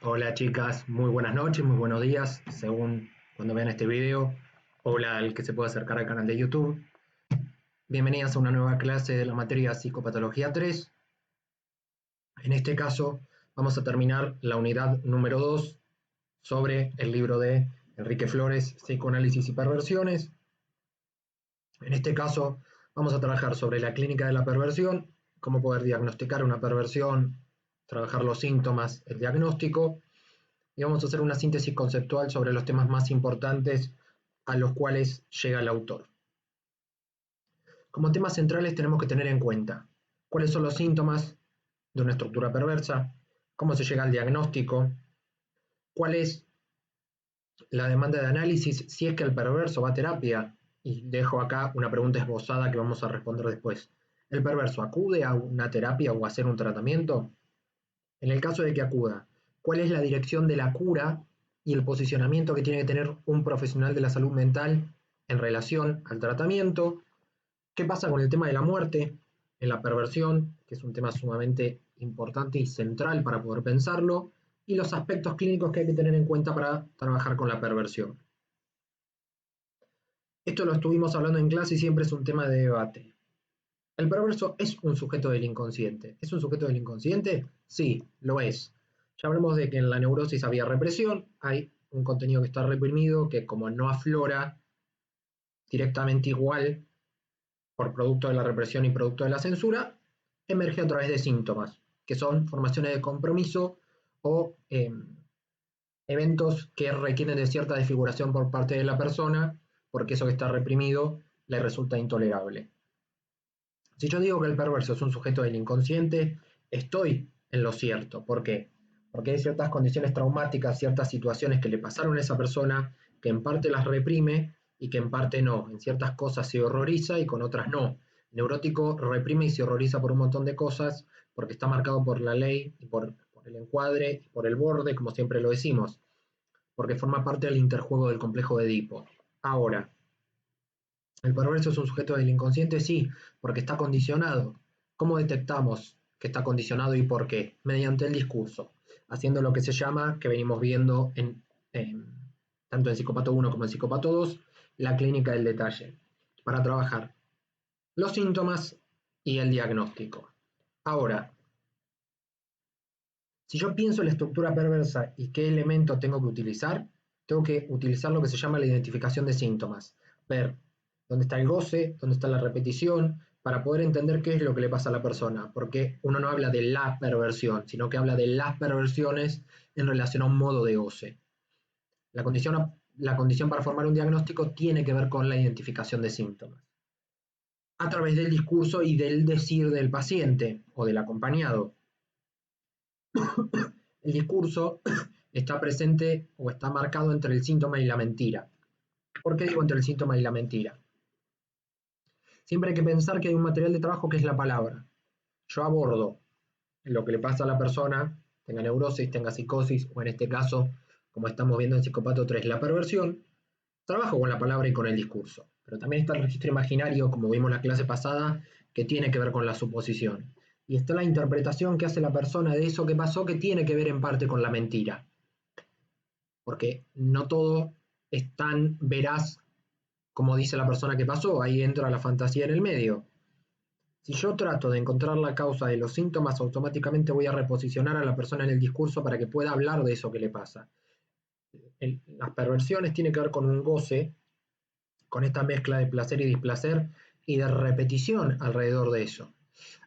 Hola chicas, muy buenas noches, muy buenos días, según cuando vean este video. Hola al que se puede acercar al canal de YouTube. Bienvenidas a una nueva clase de la materia Psicopatología 3. En este caso vamos a terminar la unidad número 2 sobre el libro de Enrique Flores, Psicoanálisis y Perversiones. En este caso vamos a trabajar sobre la clínica de la perversión, cómo poder diagnosticar una perversión, trabajar los síntomas, el diagnóstico, y vamos a hacer una síntesis conceptual sobre los temas más importantes a los cuales llega el autor. Como temas centrales tenemos que tener en cuenta cuáles son los síntomas de una estructura perversa, cómo se llega al diagnóstico, cuál es la demanda de análisis si es que el perverso va a terapia, y dejo acá una pregunta esbozada que vamos a responder después. ¿El perverso acude a una terapia o a hacer un tratamiento? En el caso de que acuda, ¿cuál es la dirección de la cura y el posicionamiento que tiene que tener un profesional de la salud mental en relación al tratamiento? ¿Qué pasa con el tema de la muerte en la perversión, que es un tema sumamente importante y central para poder pensarlo? Y los aspectos clínicos que hay que tener en cuenta para trabajar con la perversión. Esto lo estuvimos hablando en clase y siempre es un tema de debate. ¿El perverso es un sujeto del inconsciente? ¿Es un sujeto del inconsciente? Sí, lo es. Ya hablamos de que en la neurosis había represión, hay un contenido que está reprimido, que como no aflora directamente igual por producto de la represión y producto de la censura, emerge a través de síntomas, que son formaciones de compromiso o eventos que requieren de cierta desfiguración por parte de la persona, porque eso que está reprimido le resulta intolerable. Si yo digo que el perverso es un sujeto del inconsciente, estoy en lo cierto. ¿Por qué? Porque hay ciertas condiciones traumáticas, ciertas situaciones que le pasaron a esa persona, que en parte las reprime y que en parte no. En ciertas cosas se horroriza y con otras no. El neurótico reprime y se horroriza por un montón de cosas porque está marcado por la ley y por el encuadre y por el borde, como siempre lo decimos, porque forma parte del interjuego del complejo de Edipo. Ahora, ¿el perverso es un sujeto del inconsciente? Sí, porque está condicionado. ¿Cómo detectamos que está condicionado y por qué? Mediante el discurso, haciendo lo que se llama, que venimos viendo tanto en Psicópato 1 como en Psicópato 2, la clínica del detalle, para trabajar los síntomas y el diagnóstico. Ahora, si yo pienso en la estructura perversa y qué elemento tengo que utilizar lo que se llama la identificación de síntomas. Ver dónde está el goce, dónde está la repetición, para poder entender qué es lo que le pasa a la persona. Porque uno no habla de la perversión, sino que habla de las perversiones en relación a un modo de goce. La condición para formar un diagnóstico tiene que ver con la identificación de síntomas. A través del discurso y del decir del paciente o del acompañado. El discurso está presente o está marcado entre el síntoma y la mentira. ¿Por qué digo entre el síntoma y la mentira? Siempre hay que pensar que hay un material de trabajo que es la palabra. Yo abordo lo que le pasa a la persona, tenga neurosis, tenga psicosis, o en este caso, como estamos viendo en Psicópato 3, la perversión, trabajo con la palabra y con el discurso. Pero también está el registro imaginario, como vimos en la clase pasada, que tiene que ver con la suposición. Y está la interpretación que hace la persona de eso que pasó, que tiene que ver en parte con la mentira. Porque no todo es tan veraz como dice la persona que pasó, ahí entra la fantasía en el medio. Si yo trato de encontrar la causa de los síntomas, automáticamente voy a reposicionar a la persona en el discurso para que pueda hablar de eso que le pasa. Las perversiones tienen que ver con un goce, con esta mezcla de placer y displacer y de repetición alrededor de eso.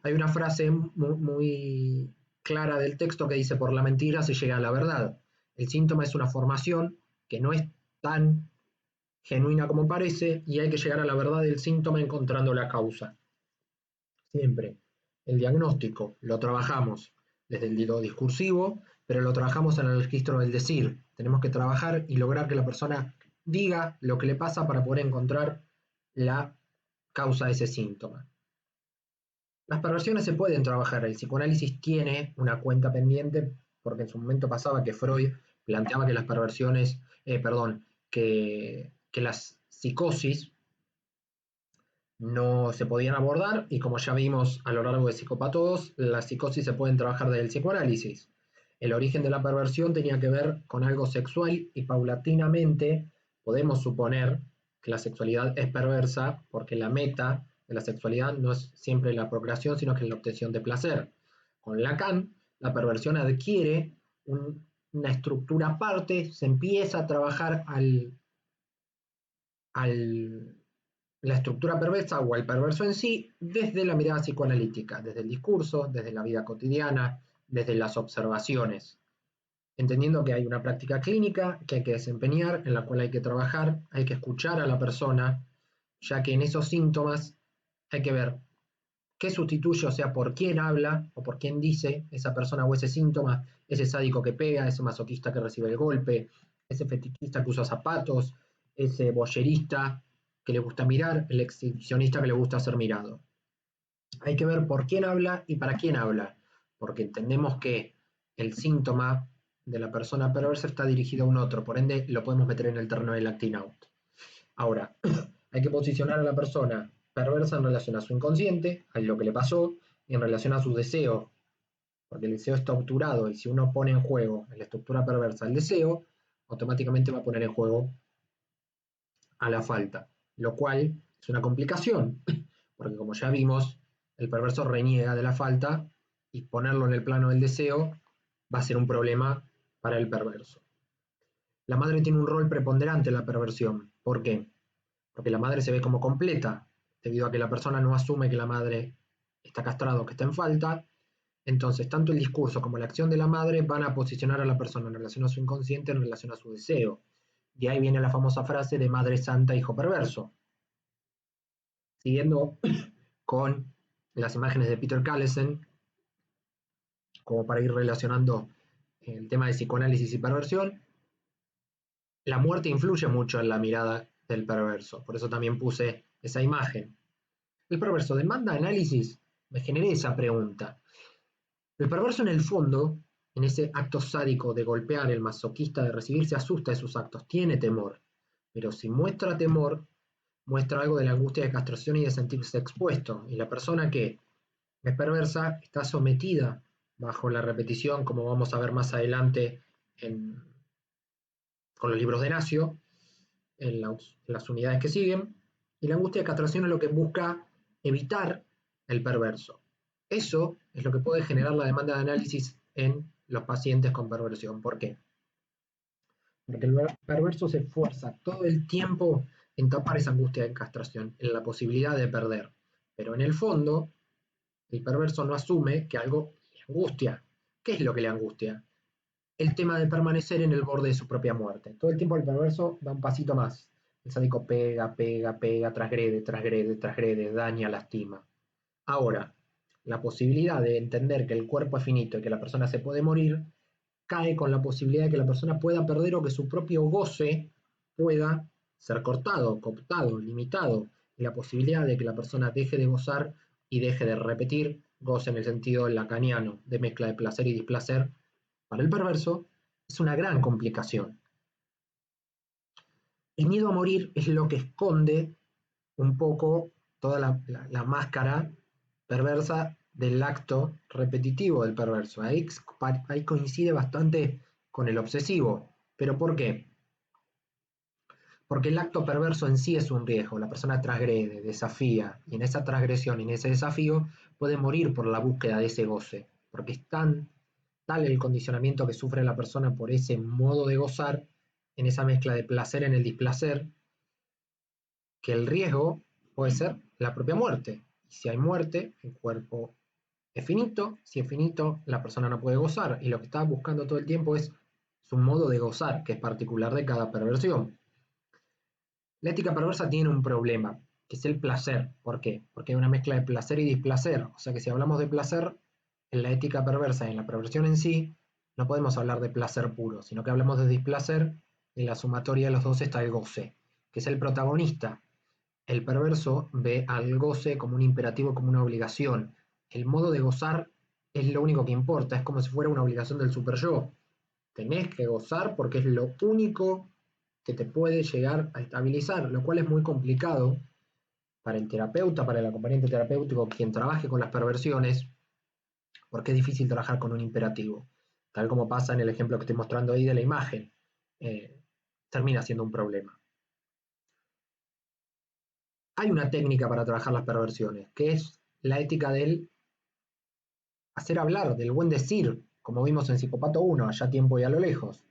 Hay una frase muy clara del texto que dice: por la mentira se llega a la verdad. El síntoma es una formación que no es tan genuina como parece y hay que llegar a la verdad del síntoma encontrando la causa. Siempre el diagnóstico lo trabajamos desde el lo discursivo, pero lo trabajamos en el registro del decir. Tenemos que trabajar y lograr que la persona diga lo que le pasa para poder encontrar la causa de ese síntoma. Las perversiones se pueden trabajar. El psicoanálisis tiene una cuenta pendiente porque en su momento pasaba que Freud planteaba que las perversiones, que las psicosis no se podían abordar y como ya vimos a lo largo de Psicópatos, las psicosis se pueden trabajar desde el psicoanálisis. El origen de la perversión tenía que ver con algo sexual y paulatinamente podemos suponer que la sexualidad es perversa porque la meta de la sexualidad no es siempre la procreación, sino que es la obtención de placer. Con Lacan, la perversión adquiere una estructura aparte, se empieza a trabajar la estructura perversa o al perverso en sí desde la mirada psicoanalítica, desde el discurso, desde la vida cotidiana, desde las observaciones, entendiendo que hay una práctica clínica que hay que desempeñar, en la cual hay que trabajar, hay que escuchar a la persona, ya que en esos síntomas hay que ver qué sustituye, o sea, por quién habla o por quién dice esa persona o ese síntoma, ese sádico que pega, ese masoquista que recibe el golpe, ese fetichista que usa zapatos, ese boyerista que le gusta mirar, el exhibicionista que le gusta ser mirado. Hay que ver por quién habla y para quién habla, porque entendemos que el síntoma de la persona perversa está dirigido a un otro, por ende lo podemos meter en el terreno del acting out. Ahora, hay que posicionar a la persona perversa en relación a su inconsciente, a lo que le pasó, y en relación a su deseo, porque el deseo está obturado, y si uno pone en juego en la estructura perversa el deseo, automáticamente va a poner en juego a la falta, lo cual es una complicación, porque como ya vimos, el perverso reniega de la falta y ponerlo en el plano del deseo va a ser un problema para el perverso. La madre tiene un rol preponderante en la perversión. ¿Por qué? Porque la madre se ve como completa, debido a que la persona no asume que la madre está castrada o que está en falta. Entonces, tanto el discurso como la acción de la madre van a posicionar a la persona en relación a su inconsciente, en relación a su deseo. De ahí viene la famosa frase de madre santa, hijo perverso. Siguiendo con las imágenes de Peter Callesen, como para ir relacionando el tema de psicoanálisis y perversión, la muerte influye mucho en la mirada del perverso, por eso también puse esa imagen. ¿El perverso demanda análisis? Me generé esa pregunta. El perverso en el fondo, en ese acto sádico de golpear, el masoquista de recibir, se asusta de sus actos, tiene temor, pero si muestra temor, muestra algo de la angustia de castración y de sentirse expuesto, y la persona que es perversa está sometida bajo la repetición, como vamos a ver más adelante con los libros de Nacio, las unidades que siguen, y la angustia de castración es lo que busca evitar el perverso. Eso es lo que puede generar la demanda de análisis en los pacientes con perversión. ¿Por qué? Porque el perverso se esfuerza todo el tiempo en tapar esa angustia de castración, en la posibilidad de perder. Pero en el fondo, el perverso no asume que algo le angustia. ¿Qué es lo que le angustia? El tema de permanecer en el borde de su propia muerte. Todo el tiempo el perverso da un pasito más. El sádico pega, pega, pega, transgrede, transgrede, transgrede, daña, lastima. Ahora, la posibilidad de entender que el cuerpo es finito y que la persona se puede morir, cae con la posibilidad de que la persona pueda perder o que su propio goce pueda ser cortado, cooptado, limitado, y la posibilidad de que la persona deje de gozar y deje de repetir, goce en el sentido lacaniano de mezcla de placer y displacer, para el perverso es una gran complicación. El miedo a morir es lo que esconde un poco toda la máscara perversa del acto repetitivo del perverso. Ahí coincide bastante con el obsesivo. ¿Pero por qué? Porque el acto perverso en sí es un riesgo. La persona transgrede, desafía, y en esa transgresión y en ese desafío puede morir por la búsqueda de ese goce. Porque es tal el condicionamiento que sufre la persona por ese modo de gozar, en esa mezcla de placer en el displacer, que el riesgo puede ser la propia muerte. Y si hay muerte, el cuerpo es finito. Si es finito, la persona no puede gozar. Y lo que está buscando todo el tiempo es su modo de gozar, que es particular de cada perversión. La ética perversa tiene un problema, que es el placer. ¿Por qué? Porque hay una mezcla de placer y displacer. O sea que si hablamos de placer, en la ética perversa y en la perversión en sí, no podemos hablar de placer puro, sino que hablamos de displacer, y en la sumatoria de los dos está el goce, que es el protagonista. El perverso ve al goce como un imperativo, como una obligación. El modo de gozar es lo único que importa, es como si fuera una obligación del super yo. Tenés que gozar porque es lo único que te puede llegar a estabilizar, lo cual es muy complicado para el terapeuta, para el acompañante terapéutico, quien trabaje con las perversiones, porque es difícil trabajar con un imperativo. tal como pasa en el ejemplo que estoy mostrando ahí de la imagen, termina siendo un problema. Hay una técnica para trabajar las perversiones, que es la ética del hacer hablar, del buen decir, como vimos en Psicópato 1, allá tiempo y a lo lejos.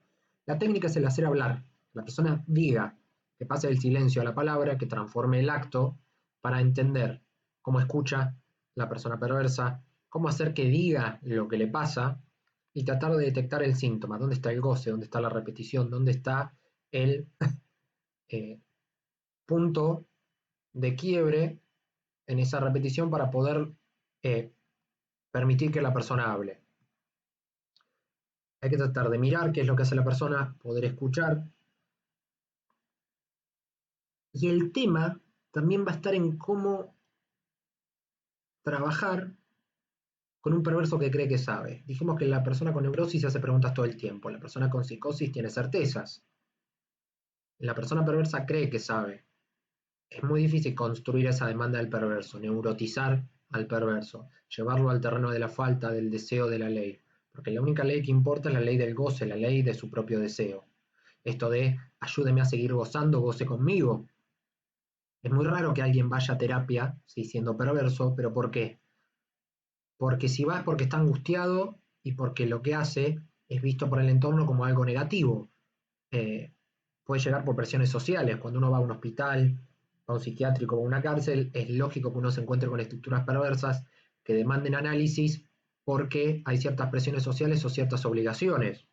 La técnica es el hacer hablar, la persona diga, que pase del silencio a la palabra, que transforme el acto para entender cómo escucha la persona perversa, cómo hacer que diga lo que le pasa y tratar de detectar el síntoma, dónde está el goce, dónde está la repetición, dónde está el eh, punto de quiebre en esa repetición para poder eh, permitir que la persona hable. Hay que tratar de mirar qué es lo que hace la persona, poder escuchar. Y el tema también va a estar en cómo trabajar con un perverso que cree que sabe. Dijimos que la persona con neurosis se hace preguntas todo el tiempo, la persona con psicosis tiene certezas. La persona perversa cree que sabe. Es muy difícil construir esa demanda del perverso, neurotizar al perverso, llevarlo al terreno de la falta, del deseo de la ley. Porque la única ley que importa es la ley del goce, la ley de su propio deseo. Esto de ayúdeme a seguir gozando, goce conmigo. Es muy raro que alguien vaya a terapia, sí, siendo perverso, pero ¿por qué? Porque si va es porque está angustiado y porque lo que hace es visto por el entorno como algo negativo. Eh, Puede llegar por presiones sociales. Cuando uno va a un hospital, a un psiquiátrico o a una cárcel, es lógico que uno se encuentre con estructuras perversas que demanden análisis porque hay ciertas presiones sociales o ciertas obligaciones.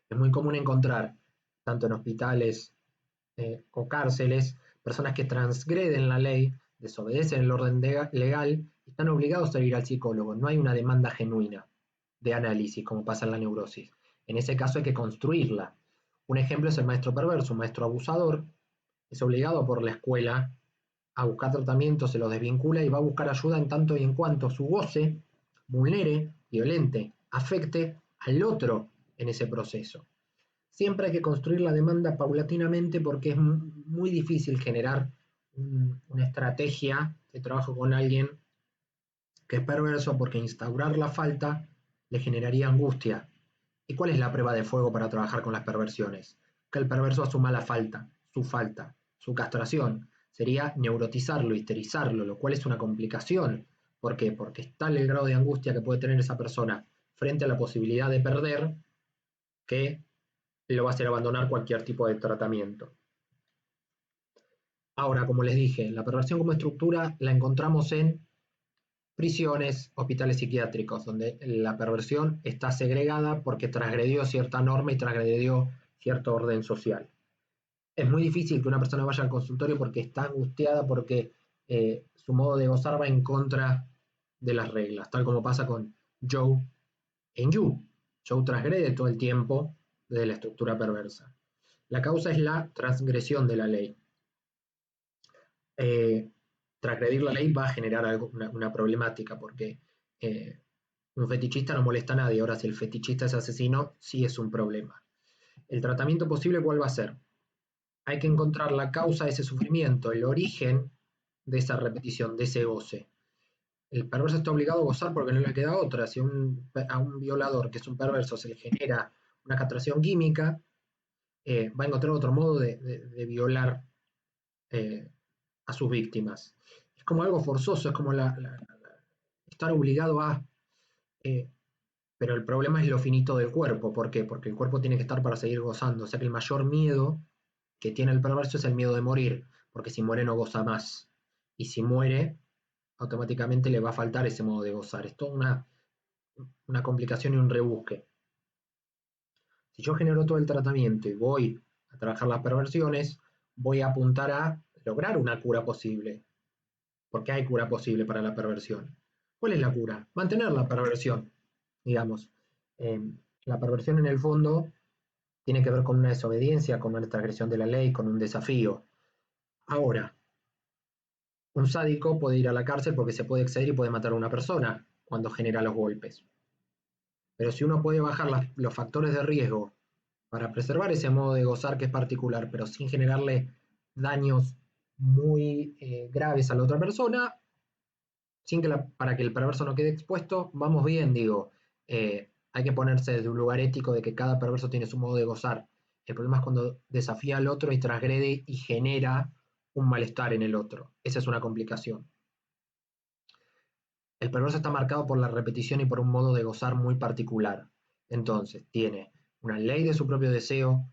Es muy común encontrar, tanto en hospitales o cárceles, personas que transgreden la ley, desobedecen el orden legal y están obligados a ir al psicólogo. No hay una demanda genuina de análisis como pasa en la neurosis. En ese caso hay que construirla. Un ejemplo es el maestro perverso, un maestro abusador, es obligado por la escuela a buscar tratamiento, se lo desvincula y va a buscar ayuda en tanto y en cuanto su goce vulnere, violente, afecte al otro en ese proceso. Siempre hay que construir la demanda paulatinamente porque es muy difícil generar una estrategia de trabajo con alguien que es perverso porque instaurar la falta le generaría angustia. ¿Y cuál es la prueba de fuego para trabajar con las perversiones? Que el perverso asuma la falta, su castración. Sería neurotizarlo, histerizarlo, lo cual es una complicación. ¿Por qué? Porque es tal el grado de angustia que puede tener esa persona frente a la posibilidad de perder que lo va a hacer abandonar cualquier tipo de tratamiento. Ahora, como les dije, la perversión como estructura la encontramos en prisiones, hospitales psiquiátricos, donde la perversión está segregada porque transgredió cierta norma y transgredió cierto orden social. Es muy difícil que una persona vaya al consultorio porque está angustiada, porque su modo de gozar va en contra de las reglas, tal como pasa con Joe en You. Joe transgrede todo el tiempo de la estructura perversa. La causa es la transgresión de la ley. Eh, Transgredir la ley va a generar una problemática porque un fetichista no molesta a nadie. Ahora, si el fetichista es asesino, sí es un problema. El tratamiento posible, ¿cuál va a ser? Hay que encontrar la causa de ese sufrimiento, el origen de esa repetición, de ese goce. El perverso está obligado a gozar porque no le queda otra. Si a un violador, que es un perverso, se le genera una castración química, va a encontrar otro modo de violar eh, a sus víctimas. Es como algo forzoso, es como estar obligado a... eh, pero el problema es lo finito del cuerpo. ¿Por qué? Porque el cuerpo tiene que estar para seguir gozando. O sea que el mayor miedo que tiene el perverso es el miedo de morir, porque si muere no goza más. Y si muere, automáticamente le va a faltar ese modo de gozar. Es toda una complicación y un rebusque. Si yo genero todo el tratamiento y voy a trabajar las perversiones, voy a apuntar a lograr una cura posible. Porque hay cura posible para la perversión. ¿Cuál es la cura? Mantener la perversión, digamos. Eh, la perversión en el fondo tiene que ver con una desobediencia, con una transgresión de la ley, con un desafío. Ahora, un sádico puede ir a la cárcel porque se puede exceder y puede matar a una persona cuando genera los golpes. Pero si uno puede bajar los factores de riesgo para preservar ese modo de gozar que es particular, pero sin generarle daños muy graves a la otra persona, sin que para que el perverso no quede expuesto, vamos bien, digo. Hay que ponerse desde un lugar ético de que cada perverso tiene su modo de gozar. El problema es cuando desafía al otro y transgrede y genera un malestar en el otro. Esa es una complicación. El perverso está marcado por la repetición y por un modo de gozar muy particular. Entonces, tiene una ley de su propio deseo,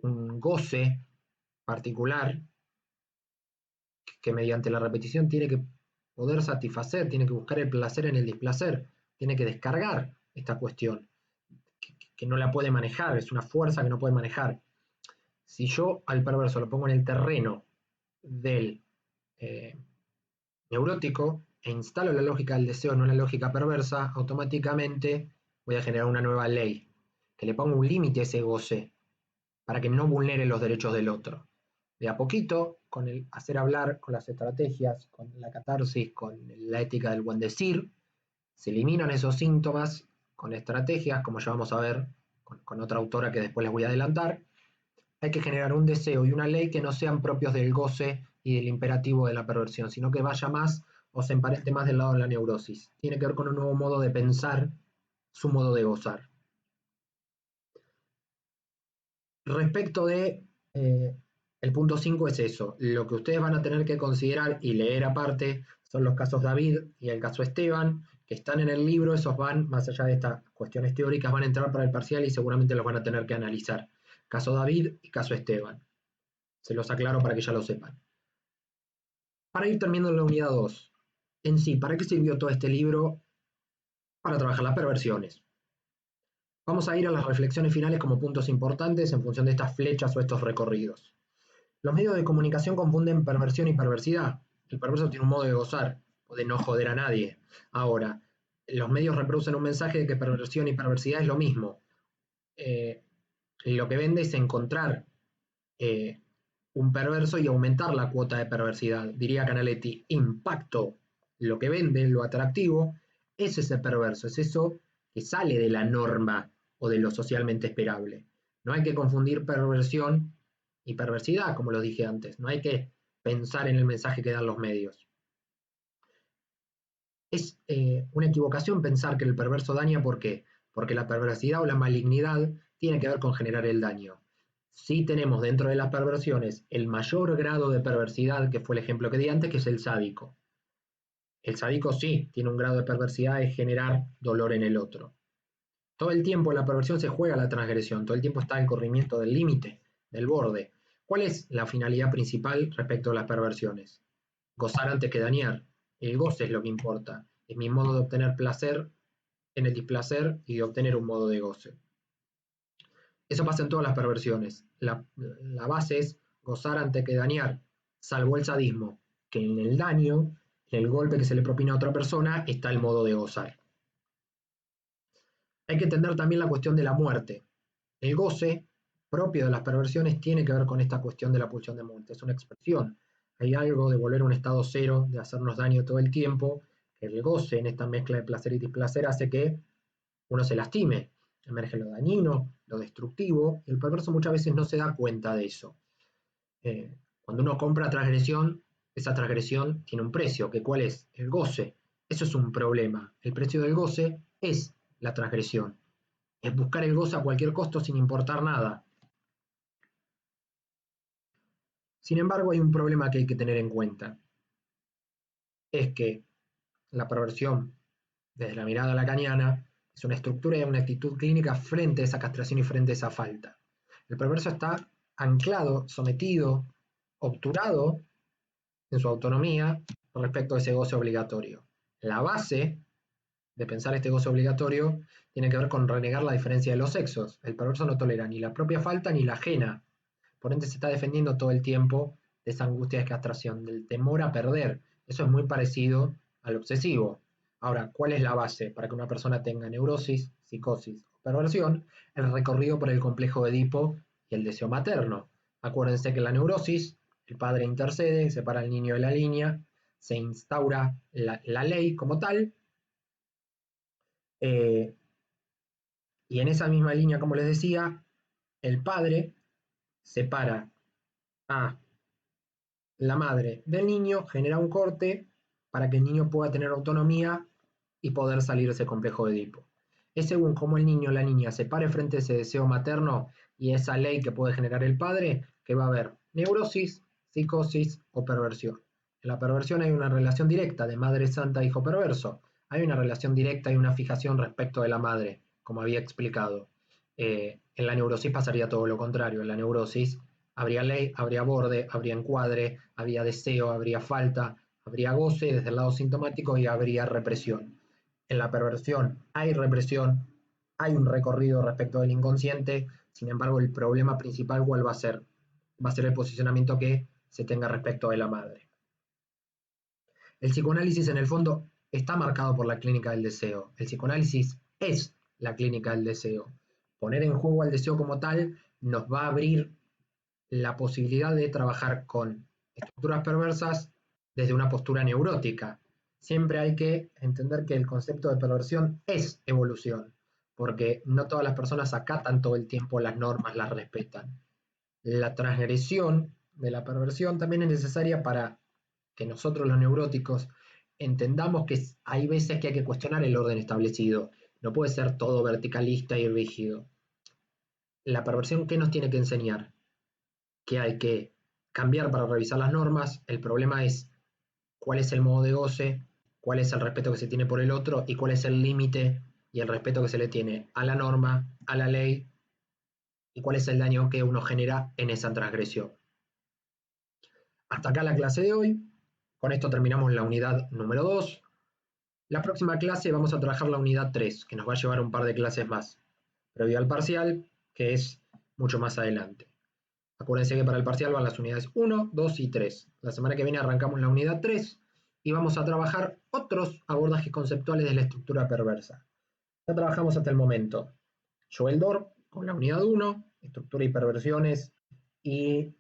un goce particular que mediante la repetición tiene que poder satisfacer, tiene que buscar el placer en el displacer, tiene que descargar esta cuestión, que no la puede manejar, es una fuerza que no puede manejar. Si yo al perverso lo pongo en el terreno del neurótico e instalo la lógica del deseo, no la lógica perversa, automáticamente voy a generar una nueva ley, que le ponga un límite a ese goce, para que no vulnere los derechos del otro. De a poquito, con el hacer hablar, con las estrategias, con la catarsis, con la ética del buen decir, se eliminan esos síntomas con estrategias, como ya vamos a ver con otra autora que después les voy a adelantar. Hay que generar un deseo y una ley que no sean propios del goce y del imperativo de la perversión, sino que vaya más o se emparente más del lado de la neurosis. Tiene que ver con un nuevo modo de pensar, su modo de gozar. Respecto de el punto 5 es eso. Lo que ustedes van a tener que considerar y leer aparte son los casos David y el caso Esteban, que están en el libro. Esos van, más allá de estas cuestiones teóricas, van a entrar para el parcial y seguramente los van a tener que analizar. Caso David y caso Esteban. Se los aclaro para que ya lo sepan. Para ir terminando la unidad 2, en sí, ¿para qué sirvió todo este libro? Para trabajar las perversiones. Vamos a ir a las reflexiones finales como puntos importantes en función de estas flechas o estos recorridos. Los medios de comunicación confunden perversión y perversidad. El perverso tiene un modo de gozar, o de no joder a nadie. Ahora, los medios reproducen un mensaje de que perversión y perversidad es lo mismo. Lo que vende es encontrar un perverso y aumentar la cuota de perversidad. Diría Canaletti, impacto. Lo que vende, lo atractivo, es ese perverso, es eso que sale de la norma o de lo socialmente esperable. No hay que confundir perversión y perversidad, como lo dije antes. No hay que pensar en el mensaje que dan los medios. Es una equivocación pensar que el perverso daña. ¿Por qué? Porque la perversidad o la malignidad tiene que ver con generar el daño. Sí tenemos dentro de las perversiones el mayor grado de perversidad, que fue el ejemplo que di antes, que es el sádico. El sádico sí tiene un grado de perversidad de generar dolor en el otro. Todo el tiempo en la perversión se juega la transgresión, todo el tiempo está el corrimiento del límite, del borde. ¿Cuál es la finalidad principal respecto a las perversiones? Gozar antes que dañar. El goce es lo que importa. Es mi modo de obtener placer en el displacer y de obtener un modo de goce. Eso pasa en todas las perversiones. La base es gozar antes que dañar, salvo el sadismo, que en el daño, en el golpe que se le propina a otra persona, está el modo de gozar. Hay que entender también la cuestión de la muerte. El goce propio de las perversiones tiene que ver con esta cuestión de la pulsión de muerte. Es una expresión. Hay algo de volver a un estado cero, de hacernos daño todo el tiempo, que el goce en esta mezcla de placer y displacer hace que uno se lastime. Emerge lo dañino, lo destructivo, y el perverso muchas veces no se da cuenta de eso. Cuando uno compra transgresión, esa transgresión tiene un precio, que ¿cuál es? El goce. Eso es un problema. El precio del goce es la transgresión. Es buscar el goce a cualquier costo sin importar nada. Sin embargo, hay un problema que hay que tener en cuenta. Es que la perversión, desde la mirada lacaniana, es una estructura y una actitud clínica frente a esa castración y frente a esa falta. El perverso está anclado, sometido, obturado en su autonomía respecto a ese goce obligatorio. La base de pensar este goce obligatorio tiene que ver con renegar la diferencia de los sexos. El perverso no tolera ni la propia falta ni la ajena. Por ende se está defendiendo todo el tiempo de esa angustia de castración, del temor a perder. Eso es muy parecido al obsesivo. Ahora, ¿cuál es la base para que una persona tenga neurosis, psicosis o perversión? El recorrido por el complejo de Edipo y el deseo materno. Acuérdense que la neurosis, el padre intercede, separa al niño de la línea, se instaura la ley como tal, y en esa misma línea, como les decía, el padre separa a la madre del niño, genera un corte para que el niño pueda tener autonomía y poder salir de ese complejo de Edipo. es según cómo el niño o la niña se pare frente a ese deseo materno y esa ley que puede generar el padre, que va a haber neurosis, psicosis o perversión. En la perversión hay una relación directa de madre santa a hijo perverso. Hay una relación directa y una fijación respecto de la madre, como había explicado. En la neurosis pasaría todo lo contrario. En la neurosis habría ley, habría borde, habría encuadre, habría deseo, habría falta, habría goce desde el lado sintomático y habría represión. En la perversión hay represión, hay un recorrido respecto del inconsciente, sin embargo el problema principal ¿cuál va a ser? Va a ser el posicionamiento que se tenga respecto de la madre. El psicoanálisis en el fondo está marcado por la clínica del deseo. El psicoanálisis es la clínica del deseo. Poner en juego al deseo como tal nos va a abrir la posibilidad de trabajar con estructuras perversas desde una postura neurótica. Siempre hay que entender que el concepto de perversión es evolución, porque no todas las personas acatan todo el tiempo las normas, las respetan. La transgresión de la perversión también es necesaria para que nosotros los neuróticos entendamos que hay veces que hay que cuestionar el orden establecido. No puede ser todo verticalista y rígido. La perversión, ¿qué nos tiene que enseñar? Que hay que cambiar para revisar las normas. El problema es cuál es el modo de goce, cuál es el respeto que se tiene por el otro y cuál es el límite y el respeto que se le tiene a la norma, a la ley y cuál es el daño que uno genera en esa transgresión. Hasta acá la clase de hoy. Con esto terminamos la unidad número 2. La próxima clase vamos a trabajar la unidad 3, que nos va a llevar un par de clases más, previo al parcial, que es mucho más adelante. Acuérdense que para el parcial van las unidades 1, 2 y 3. La semana que viene arrancamos la unidad 3 y vamos a trabajar otros abordajes conceptuales de la estructura perversa. Ya trabajamos hasta el momento Joel Dor con la unidad 1, estructura y perversiones y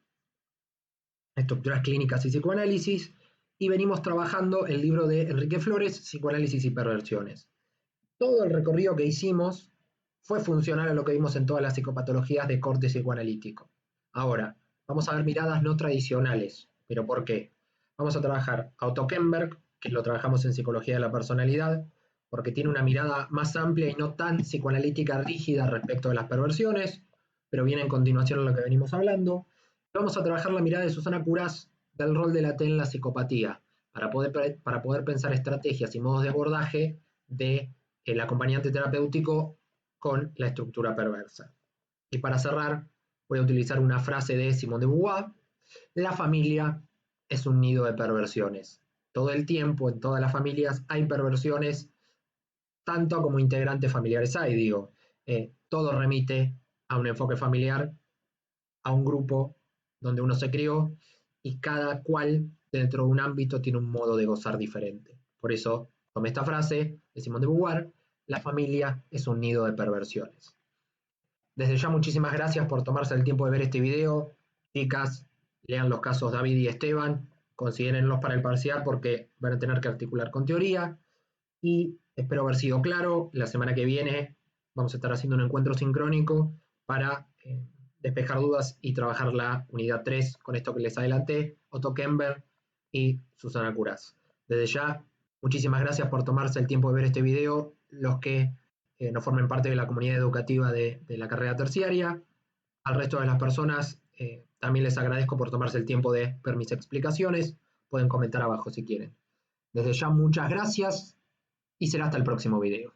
estructuras clínicas y psicoanálisis, y venimos trabajando el libro de Enrique Flores, Psicoanálisis y Perversiones. Todo el recorrido que hicimos fue funcional a lo que vimos en todas las psicopatologías de corte psicoanalítico. Ahora, vamos a ver miradas no tradicionales. ¿Pero por qué? Vamos a trabajar a Otto Kemberg, que lo trabajamos en Psicología de la Personalidad, porque tiene una mirada más amplia y no tan psicoanalítica rígida respecto de las perversiones, pero viene en continuación a lo que venimos hablando. Vamos a trabajar la mirada de Susana Curás del rol de la T en la psicopatía, para poder pensar estrategias y modos de abordaje de el acompañante terapéutico con la estructura perversa. Y para cerrar, voy a utilizar una frase de Simone de Beauvoir: la familia es un nido de perversiones. Todo el tiempo, en todas las familias, hay perversiones, tanto como integrantes familiares hay, digo. Todo remite a un enfoque familiar, a un grupo donde uno se crió, y cada cual dentro de un ámbito tiene un modo de gozar diferente. Por eso tomé esta frase de Simone de Beauvoir: la familia es un nido de perversiones. Desde ya muchísimas gracias por tomarse el tiempo de ver este video. Chicas, lean los casos David y Esteban, considérenlos para el parcial porque van a tener que articular con teoría, y espero haber sido claro. La semana que viene vamos a estar haciendo un encuentro sincrónico para despejar dudas y trabajar la unidad 3 con esto que les adelanté, Otto Kemberg y Susana Curás. Desde ya, muchísimas gracias por tomarse el tiempo de ver este video. Los que no formen parte de la comunidad educativa de la carrera terciaria, al resto de las personas también les agradezco por tomarse el tiempo de ver mis explicaciones. Pueden comentar abajo si quieren. Desde ya, muchas gracias y será hasta el próximo video.